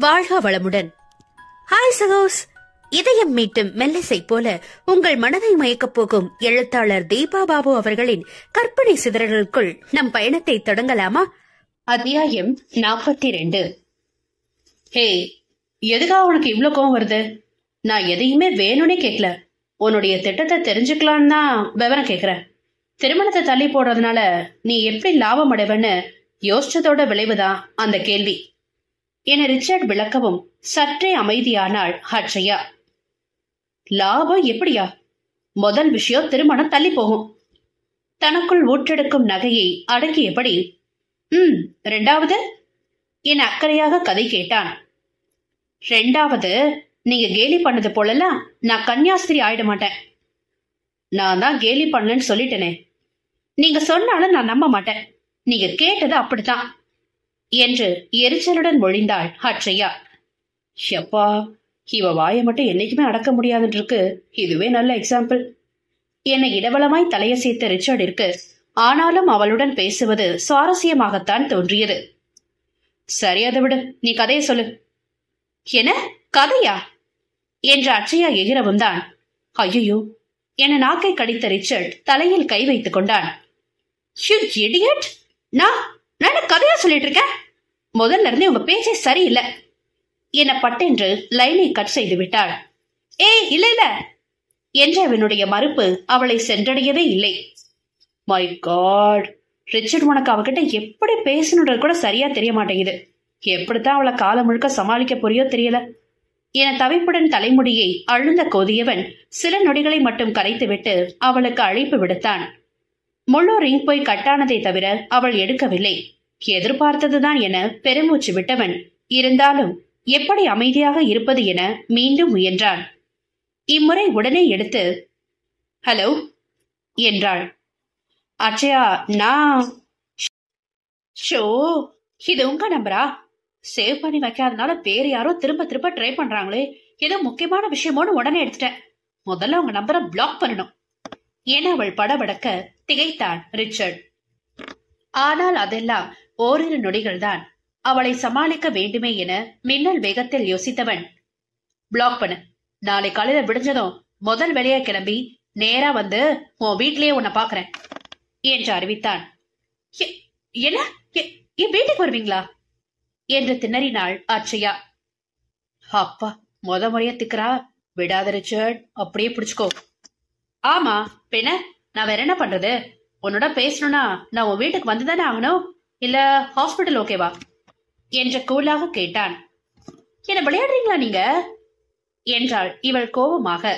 வாழ்க வளமுடன். ஹாய் சகோஸ், இதயம் மீட்டும் மெல்லிசை போல உங்கள் மனதை மயக்கப் போகும் எழுத்தாளர் தீபா பாபு அவர்களின் கற்பனை சிதறல்களுக்குள் நம் பயணத்தை தொடங்கலாமா? அத்தியாயம் 42. ஹே, எதுக்காக உனக்கு இவ்ளோ கோவம் வருது? நான் எதையுமே வேணும்னே கேட்கல. உன்னுடைய திட்டத்தை தெரிஞ்சுக்கலான்னு தான் விவரம் கேக்குறேன். திருமணத்தை தள்ளி போடுறதுனால நீ எப்படி லாபம் அடைவன்னு யோசிச்சதோட விளைவுதான் அந்த கேள்வி என ரிச்சர்ட் விளக்கவும் சற்றே அமைதியானாள் அட்சயா. லாபம் எப்படியா? முதல் விஷயம் திருமணம் தள்ளி போகும். தனக்குள் ஊற்றெடுக்கும் நகையை அடக்கியபடி ரெண்டாவது என அக்கறையாக கதை கேட்டான். ரெண்டாவது, நீங்க கேலி பண்ணது போலலாம் நான் கன்னியாஸ்திரி ஆயிட மாட்டேன். நான் தான் கேலி பண்ணலன்னு சொல்லிட்டேனே. நீங்க சொன்னாலும் நான் நம்ப மாட்டேன். நீங்க கேட்டது அப்படித்தான் என்று எரிச்சலுடன் மொழிந்தாள் அட்சயா. ஷப்பா, இவ வாயை மட்டும் என்னைக்குமே அடக்க முடியாதுன்னு இருக்கு. இதுவே நல்ல எக்ஸாம்பிள் என இடவளமாய் தலையசைத்த ரிச்சர்டிற்கு ஆனாலும் அவளுடன் பேசுவது சுவாரஸ்யமாகத்தான் தோன்றியது. சரி, அதை விடு, நீ கதையை சொல்லு. என்ன கதையா என்ற அட்சயா எகிரவும் தான் ஐயோ என நாக்கை கடித்த ரிச்சர்ட் தலையில் கை வைத்துக் கொண்டான். நான் கதையா சொல்லிட்டு இருக்கேன். முதல்ல இருந்தே உங்க பேச்சே சரியில்லை என பட்டென்று லைனை கட் செய்து விட்டாள். ஏய், இல்ல இல்ல என்ற அவனுடைய மறுப்பு அவளை சென்றடையவே இல்லை. மை காட், ரிச்சர்ட், உனக்கு அவகிட்ட எப்படி பேசணுன்றது கூட சரியா தெரிய மாட்டேங்குது. எப்படித்தான் அவளை காலம் முழுக்க சமாளிக்க போறியோ தெரியல என தவிப்புடன் தலைமுடியை அழுந்த கோதியவன் சில நொடிகளை மட்டும் கரைத்துவிட்டு அவளுக்கு அழைப்பு விடுத்தான். முழு ரிங் போய் கட்டானதை தவிர அவள் எடுக்கவில்லை. எதிர்பார்த்ததுதான் என பெருமூச்சு விட்டவன் இருந்தாலும் எப்படி அமைதியாக இருப்பது என மீண்டும் முயன்றான். இம்முறை உடனே எடுத்து ஹலோ என்றாள். அட்சயா, நான் ஷோ, இது உங்க நம்பரா? சேவ் பண்ணி வைக்காதனால வேற யாரோ திரும்ப திரும்ப ட்ரை பண்றாங்களே, ஏதோ முக்கியமான விஷயமோன்னு உடனே எடுத்துட்டேன். முதல்ல உங்க நம்பரை பிளாக் பண்ணணும் என அவள் படபடக்க திகைத்தான் ரிச்சர்ட். ஆனால் அதெல்லாம் ஓரிரு நொடிகள் தான். அவளை சமாளிக்க வேண்டுமே என மின்னல் வேகத்தில் யோசித்தவன், பிளாக் பண்ணு. நாளை காலையில விடிஞ்சதும் முதல் வேலையா கிளம்பி நேரா வந்து உன் வீட்லயே உன்னை பாக்குறேன் என்று அறிவித்தான். என்ன, என் வீட்டுக்கு வருவீங்களா என்று திணறினாள் அட்சயா. அப்பா, முறையா திக்கிறா. விடாத ரிச்சர்ட், அப்படியே பிடிச்சுக்கோ. ஆமா, பின்ன நான் வேற என்ன பண்றது? உன்னோட பேசணும்னா நான் உன் வீட்டுக்கு வந்துதானே ஆகணும், இல்ல ஹாஸ்பிட்டல் ஓகேவா என்ற கூலாக கேட்டான். என்ன விளையாடுறீங்களா நீங்க என்றாள் இவள் கோபமாக.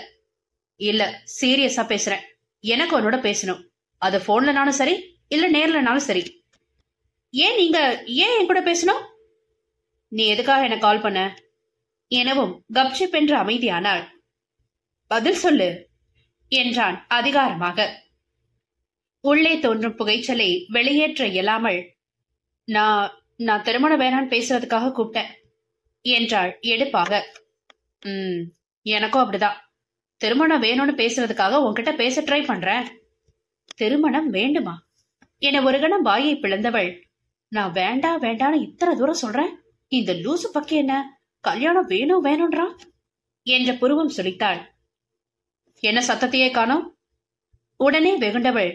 இல்ல, சீரியஸா பேசுறேன். எனக்கு உன்னோட பேசணும். அது போன்லனாலும் சரி, இல்ல நேர்லனாலும் சரி. ஏன் என் கூட பேசணும்? நீ எதுக்காக என்ன கால் பண்ண எனவும் கப்சிப் என்று அமைதியானாள். பதில் சொல்லு என்றான் அதிகாரமாக. உள்ளே தோன்றும் புகைச்சலை வெளியேற்ற இயலாமல், நான் திருமணம் வேணான்னு பேசுறதுக்காக கூப்பிட்டேன் என்றாள் எடுப்பாக. எனக்கும் அப்படிதான். திருமணம் வேணும்னு பேசுறதுக்காக உன்கிட்ட பேச ட்ரை பண்றேன். திருமணம் வேண்டுமா என ஒரு கணம் வாயை பிளந்தவள், நான் வேண்டான்னு இத்தனை தூரம் சொல்றேன், இந்த லூசு பக்கி என்ன கல்யாணம் வேணும் வேணும்ன்றான் என்ற புருவம் சுளித்தாள். என்ன சத்தத்தையே காணோம்? உடனே வெகுண்டவள்,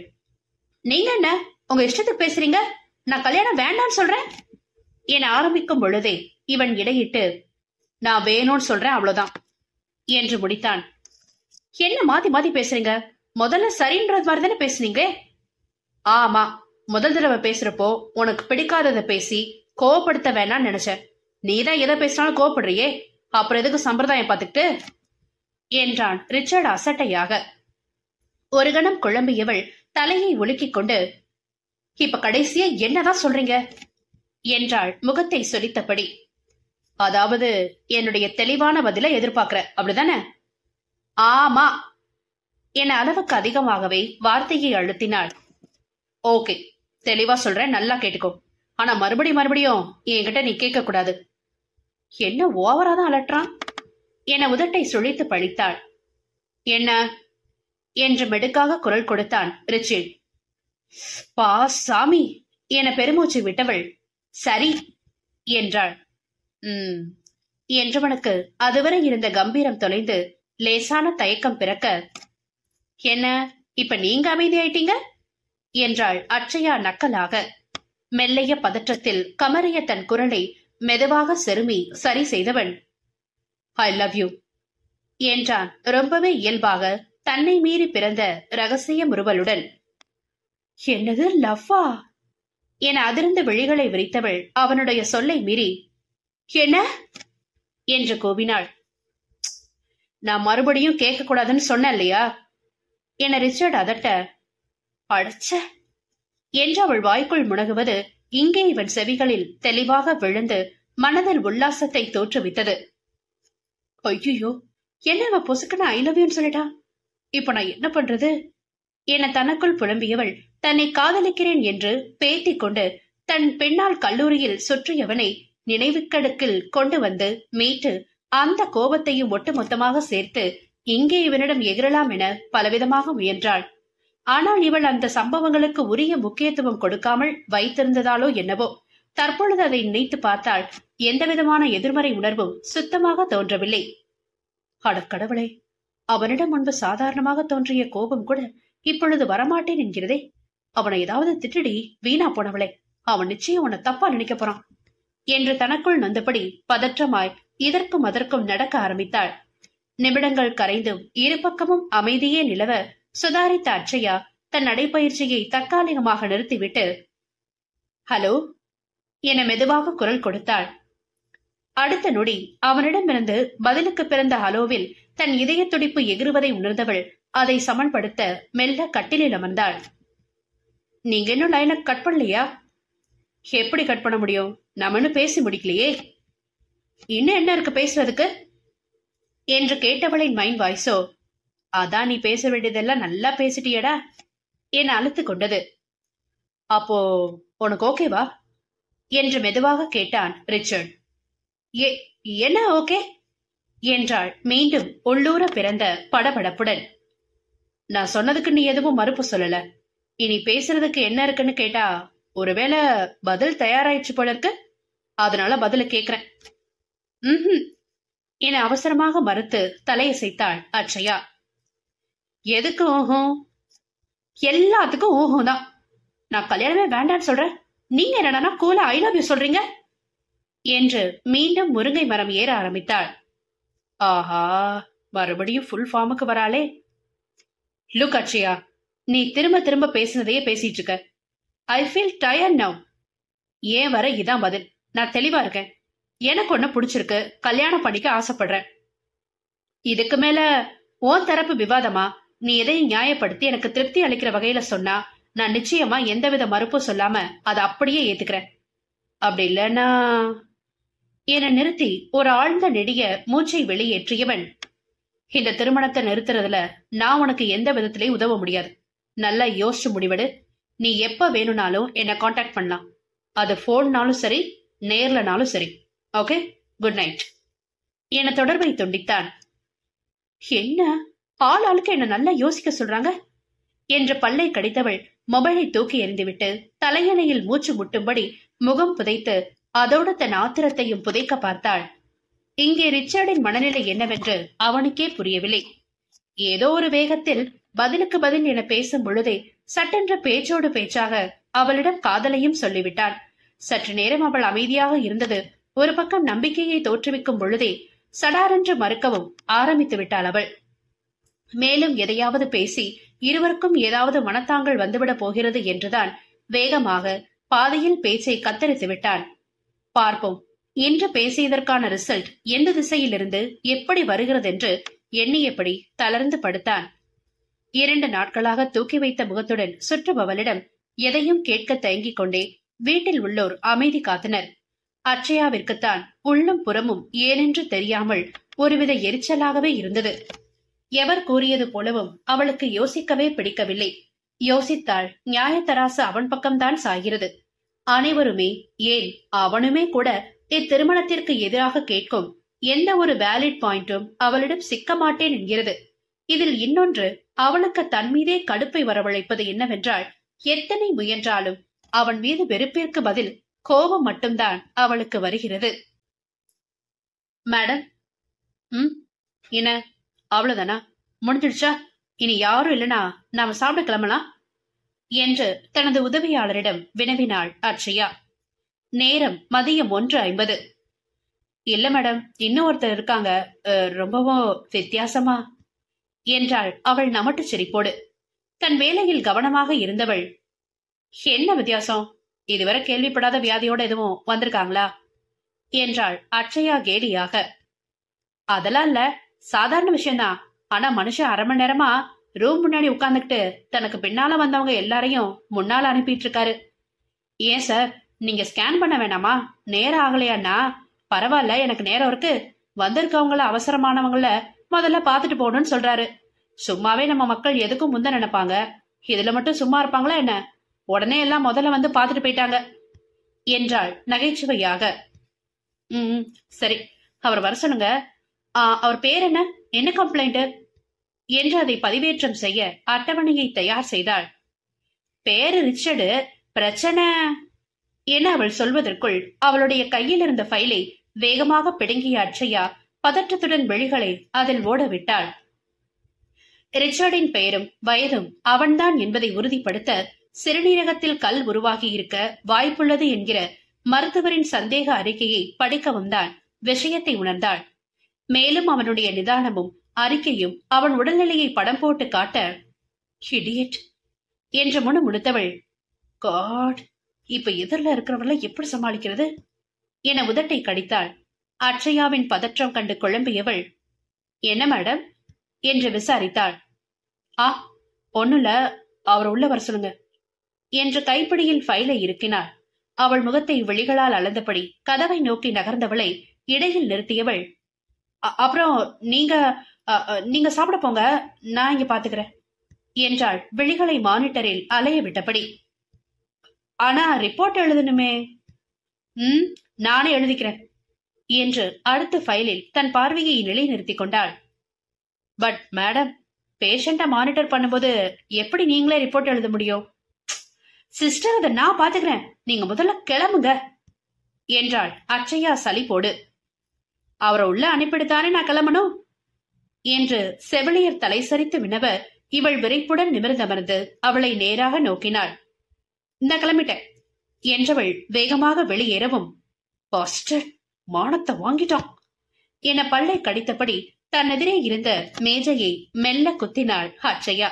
நீங்க என்ன உங்க இஷ்டத்துக்கு பேசுறீங்க? நான் கல்யாணம் வேண்டான்னு சொல்றேன் என ஆரம்பிக்கும் பொழுதே இவன் இடையிட்டு, நான் வேணும்னு சொல்றேன் அவ்வளவுதான் என்று முடித்தான். என்ன மாத்தி மாத்தி பேசுறீங்க? முதல்ல சரின்றது மாதிரி தானே பேசுனீங்க. ஆமா, முதல் தடவை பேசுறப்போ உனக்கு பிடிக்காததை பேசி கோவப்படுத்த வேணாம்னு நினைச்சேன். நீதான் எதை பேசினாலும் கோவப்படுறியே, அப்புறம் எதுக்கு சம்பிரதாயம் பார்த்துக்கிட்டு என்றான் ரிச்சர்ட் அசட்டையாக. ஒரு கணம் குழம்பியவள் தலையை உலுக்கிக் கொண்டு, இப்ப கடைசியா என்னதான் சொல்றீங்க என்றாள் முகத்தை சொலித்தபடி. அதாவது என்னுடைய தெளிவான பதிலை எதிர்பார்க்கிற, அப்படிதானே? ஆமா என அளவுக்கு அதிகமாகவே வார்த்தையை அழுத்தினாள். ஓகே, தெளிவா சொல்றேன், நல்லா கேட்டுக்கோ. ஆனா மறுபடியும் என்கிட்ட நீ கேட்க கூடாது. என்ன ஓவராதான் அலட்டான் என உதட்டை சுழித்து பழித்தாள். என்ன என்று மெடுக்காக குரல் கொடுத்தான் ரிச்சர்ட். பா சாமி என பெருமூச்சு விட்டவள் சரி என்றாள். என்றவனுக்கு அதுவரை இருந்த கம்பீரம் தொலைந்து லேசான தயக்கம் பிறக்க, என்ன இப்ப நீங்க அமைதியாயிட்டீங்க என்றாள் அட்சயா நக்கலாக. மெல்லைய பதற்றத்தில் கமறிய தன் குரலை மெதுவாக செருமி சரி செய்தவன், ஐ லவ் யூ என்றான் ரொம்பவே இயல்பாக, தன்னை மீறி பிறந்த ரகசிய முறுவலுடன். என்னது லவ்வா என அதிர்ந்த விழிகளை விரித்தவள் அவனுடைய சொல்லை மீறி, என்ன என்று கூவினாள். நான் மறுபடியும் கேட்க கூடாதுன்னு சொன்ன இல்லையா என ரிச்சர்ட் அதட்ட, அடச்ச என்று அவள் வாய்க்குள் முனகுவது இங்கே இவன் செவிகளில் தெளிவாக விழுந்து மனதில் உல்லாசத்தை தோற்றுவித்தது. ஐயோ, என்ன அவ பொசுக்குன்னு ஐ லவ் யூன்னு சொல்லிட்டா, இப்ப நான் என்ன பண்றது என தனக்குள் புலம்பியவள் தன்னை காதலிக்கிறேன் என்று பேத்தி கொண்டு தன் பெண்ணால் கல்லூரியில் சுற்றியவனை நினைவுக்கடுக்கில் கொண்டு வந்து மீட்டு அந்த கோபத்தையும் ஒட்டுமொத்தமாக சேர்த்து இங்கே இவனிடம் எகிரலாம் என பலவிதமாக முயன்றாள். ஆனால் இவள் அந்த சம்பவங்களுக்கு உரிய முக்கியத்துவம் கொடுக்காமல் வைத்திருந்ததாலோ என்னவோ தற்பொழுது அதை நினைத்து பார்த்தால் எந்தவிதமான எதிர்மறை உணர்வும் சுத்தமாக தோன்றவில்லை. அடக்கடவுளே, அவனிடம் முன்பு சாதாரணமாக தோன்றிய கோபம் கூட இப்பொழுது வரமாட்டேன் என்கிறதே. அவனை ஏதாவது திட்டடி, வீணா போனவளே, அவன் நிச்சயம் உன்னை தப்பா நினைக்க போறான் என்று தனக்குள் நொந்தபடி பதற்றமாய் இதற்கும் அதற்கும் நடக்க ஆரம்பித்தாள். நிமிடங்கள் கரைந்தும் இரு பக்கமும் அமைதியே நிலவ சுதாரித்த அட்சயா தன் நடைபயிற்சியை தற்காலிகமாக நிறுத்திவிட்டு, ஹலோ என மெதுவாக குரல் கொடுத்தாள். அடுத்த நொடி அவனிடமிருந்து பதிலுக்கு பிறந்த ஹலோவில் தன் இதய துடிப்பு எகிறுவதை உணர்ந்தவள் அதை சமன்படுத்த மெல்ல கட்டிலில் அமர்ந்தாள். நீங்க இன்னும் லைனை கட் பண்ணலையா? எப்படி கட் பண்ண முடியும், நம்மன்னு பேசி முடிக்கலையே. இன்னும் என்ன இருக்கு பேசுறதுக்கு என்று கேட்டவளின் மைண்ட் வாய்ஸோ, அதான் நீ பேச வேண்டியதெல்லாம் நல்லா பேசிட்டியடா என அழுத்து கொண்டது. அப்போ உனக்கு ஓகேவா என்று மெதுவாக கேட்டான் ரிச்சர்ட். என்ன ஓகே என்றாள் மீண்டும் உள்ளூர பிறந்த படபடப்புடன். நான் சொன்னதுக்கு நீ எதுவும் மறுப்பு சொல்லல. இனி பேசுறதுக்கு என்ன இருக்குன்னு கேட்டா ஒருவேளை பதில் தயாராயிடுச்சு போல இருக்கு, அதனால பதில கேக்குறேன் என அவசரமாக மறுத்து தலையசைத்தாள் அட்சயா. எதுக்கு ஊஹும்? எல்லாத்துக்கும் ஊஹும் தான். நான் கல்யாணமே வேண்டான்னு சொல்றேன், நீங்க என்னன்னா கூலா ஐ லவ் யூ சொல்றீங்க என்று மீண்டும் முருங்கை மரம் ஏற ஆரம்பித்தாள். ஆஹா, மறுபடியும் ஃபுல் ஃபார்முக்கு வராளே. லுக் அட்சயா, நீ திரும்ப திரும்ப பேசினதையே பேசிட்டு இருக்க. I feel tired now. ஏன் வர இதான் பதில். நான் தெளிவா இருக்கேன். எனக்கு ஒண்ணு பிடிச்சிருக்கு, கல்யாணம் பண்ணிக்க ஆசைப்படுறேன். இதுக்கு மேல உன் தரப்பு விவாதமா நீ எதையும் நியாயப்படுத்தி எனக்கு திருப்தி அளிக்கிற வகையில சொன்னா நான் நிச்சயமா எந்தவித மறுப்பும் சொல்லாம அதை அப்படியே ஏத்துக்கிறேன். அப்படி இல்லைன்னா என நிறுத்தி ஒரு ஆழ்ந்த நெடிய மூச்சை வெளியேற்றியவன், இந்த திருமணத்தை நிறுத்துறதுல நான் உனக்கு எந்த விதத்திலையும் உதவ முடியாது. நல்லா யோசிச்சு முடிவெடு. நீ எப்ப வேணும்னாலும் என்ன காண்டாக்ட் பண்ணலாம். அது போன்னாலும் சரி, நேர்லனாலும் சரி. ஓகே, குட் நைட் என தொடர்பை துண்டித்தான். என்ன ஆள் ஆளுக்கு என்ன நல்லா யோசிக்க சொல்றாங்க என்று பல்லை கடித்தவள் மொபைலை தூக்கி எறிந்துவிட்டு தலையணையில் மூச்சு முட்டும்படி முகம் புதைத்து அதோடு தன் ஆத்திரத்தையும் புதைக்க பார்த்தாள். இங்கே ரிச்சர்டின் மனநிலை என்னவென்று அவனுக்கே புரியவில்லை. ஏதோ ஒரு வேகத்தில் பதிலுக்கு பதில் என பேசும் பொழுதே சட்டென்ற பேச்சோடு பேச்சாக அவளிடம் காதலையும் சொல்லிவிட்டான். சற்று நேரம் அவள் அமைதியாக இருந்தது ஒரு பக்கம் நம்பிக்கையை தோற்றுவிக்கும் பொழுதே சடாரென்று மறுக்கவும் ஆரம்பித்து விட்டாள் அவள். மேலும் எதையாவது பேசி இருவருக்கும் ஏதாவது மனத்தாங்கள் வந்துவிடப் போகிறது என்றுதான் வேகமாக பாதையில் பேச்சை கத்தரித்து விட்டான். பார்ப்போம், இன்று பேசியதற்கான ரிசல்ட் எந்த திசையிலிருந்து எப்படி வருகிறதென்று எண்ணியபடி தளர்ந்து படுத்தான். 2 நாட்களாக தூக்கி வைத்த முகத்துடன் சுற்றுபவளிடம் எதையும் கேட்க தயங்கிக் கொண்டே வீட்டில் உள்ளோர் அமைதி காத்தனர். அட்சயாவிற்குத்தான் உள்ளும் புறமும் ஏனென்று தெரியாமல் ஒருவித எரிச்சலாகவே இருந்தது. எவர் கூறியது போலவும் அவளுக்கு யோசிக்கவே பிடிக்கவில்லை. யோசித்தால் நியாயத்தராசு அவன் பக்கம்தான் சாகிறது. அனைவருமே, ஏன் அவனுமே கூட இத்திருமணத்திற்கு எதிராக கேட்கும் எந்த ஒரு வேலிட் பாயிண்டும் அவளிடம் சிக்க மாட்டேன் என்கிறது. இதில் இன்னொன்று, அவளுக்கு தன் மீதே கடுப்பை வரவழைப்பது என்னவென்றால், எத்தனை முயன்றாலும் அவன் மீது வெறுப்பிற்கு பதில் கோபம் மட்டும்தான் அவளுக்கு வருகிறது. மேடம். என்ன அவ்வளவுதானா? முடிஞ்சிடுச்சா? இனி யாரும் இல்லைனா நாம சாப்பிட கிளம்பலாம் என்று தனது உதவியாளரிடம் வினவினாள் அட்சயா. நேரம் மதியம் 1:50. இல்ல மேடம், இன்னும் ஒருத்தர் இருக்காங்க, ரொம்பவும் வித்தியாசமா என்றாள் அவள் நமட்டு சிரிப்போடு. தன் வேலையில் கவனமாக இருந்தவள், என்ன வித்தியாசம்? இதுவரை கேள்விப்படாத வியாதியோட எதுவும் வந்திருக்காங்களா என்றாள் அட்சயா கேலியாக. அதெல்லாம் இல்ல, சாதாரண விஷயம்தான். ஆனா மனுஷன் அரை மணி நேரமா ரூம் முன்னாடி உட்கார்ந்துகிட்டு தனக்கு பின்னால வந்தவங்க எல்லாரையும் முன்னால அனுப்பிட்டு இருக்காரு. ஏன் சார், நீங்க ஸ்கேன் பண்ண வேணாமா? நேரம் ஆகலையாண்ணா? பரவாயில்ல, எனக்கு நேரம் இருக்கு. வந்திருக்கவங்கள அவசரமானவங்கள முதல்ல பாத்துட்டு போகணும்னு சொல்றாரு. சும்மாவே நம்ம மக்கள் எதுக்கும் முந்த நினைப்பாங்க, இதுல மட்டும் சும்மா இருப்பாங்களா என்ன? உடனே எல்லாம் முதல்ல வந்து பாத்துட்டு போயிட்டாங்க என்றாள் நகைச்சுவையாக. சரி, அவர் வர சொல்லுங்க. அவர் பேர் என்ன? என்ன கம்ப்ளைண்ட் என்று அதை பதிவேற்றம் செய்ய அட்டவணையை தயார் செய்தாள். பேரு ரிச்சர்டு. பிரச்சனை என அவள் சொல்வதற்குள் அவளுடைய கையில் இருந்த ஃபைலை வேகமாக பிடுங்கிய அட்சயா பதற்றத்துடன் விழிகளை அதில் ஓடவிட்டாள். ரிச்சர்டின் பெயரும் வயதும் அவன்தான் என்பதை உறுதிப்படுத்த சிறுநீரகத்தில் கல் உருவாகி இருக்க வாய்ப்புள்ளது என்கிற மருத்துவரின் சந்தேக அறிக்கையை படிக்கவும் தான் விஷயத்தை உணர்ந்தாள். மேலும் அவனுடைய நிதானமும் அறிக்கையும் அவன் உடல்நிலையை படம் போட்டு காட்ட, இடியட் என்று முணுமுணுத்தவள், காட், இப்ப எதிரில் இருக்கிறவள எப்படி சமாளிக்கிறது என உதட்டை கடித்தாள். அட்சயாவின் பதற்றம் கண்டு குழம்பியவள், என்ன மேடம் என்று விசாரித்தாள். ஒண்ணுல, அவர் உள்ள வர சொல்லுங்க என்று கைப்பிடியில் ஃபைலை இருக்கினாள். அவள் முகத்தை விழிகளால் அளந்தபடி கதவை நோக்கி நகர்ந்தவளை இடையில் நிறுத்தியவள், அப்புறம் நீங்க சாப்பிட போங்க, நான் இங்க பாத்துக்கிறேன் என்றாள் விழிகளை மானிட்டரில் அலைய விட்டபடி. ஆனா ரிப்போர்ட் எழுதணுமே. நானே எழுதிக்கிறேன் என்று அடுத்த ஃபைலில் தன் பார்வையை நிலைநிறுத்திக் கொண்டாள். பட் மேடம், பேஷண்ட மானிட்டர் பண்ணும்போது எப்படி நீங்களே ரிப்போர்ட் எழுத முடியும்? சிஸ்டர், அதை நான் பாத்துக்கிறேன், நீங்க முதல்ல கிளம்புங்க என்றாள் அட்சயா சலிப்போடு. அவரை உள்ள அனுப்பிடுத்தானே நான் கிளம்பணும் என்று செவிலியர் தலை சரித்து வினவ இவள் விரைப்புடன் நிமிர்ந்தமர்ந்து அவளை நேராக நோக்கினாள். இந்த கிளம்பிட்டேன் என்றவள் வேகமாக வெளியேறவும், பாஸ்டர், மானத்தை வாங்கிட்டான் என பல்லை கடித்தபடி தன்னெதிரே இருந்த மேஜையை மெல்ல குத்தினாள் அட்சயா.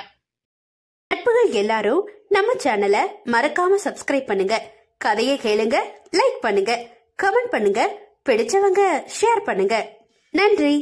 நட்புகள் எல்லாரும் நம்ம சேனலை மறக்காம சப்ஸ்கிரைப் பண்ணுங்க. கதையை கேளுங்க, லைக் பண்ணுங்க, கமெண்ட் பண்ணுங்க, பிடிச்சவங்க ஷேர் பண்ணுங்க. நன்றி.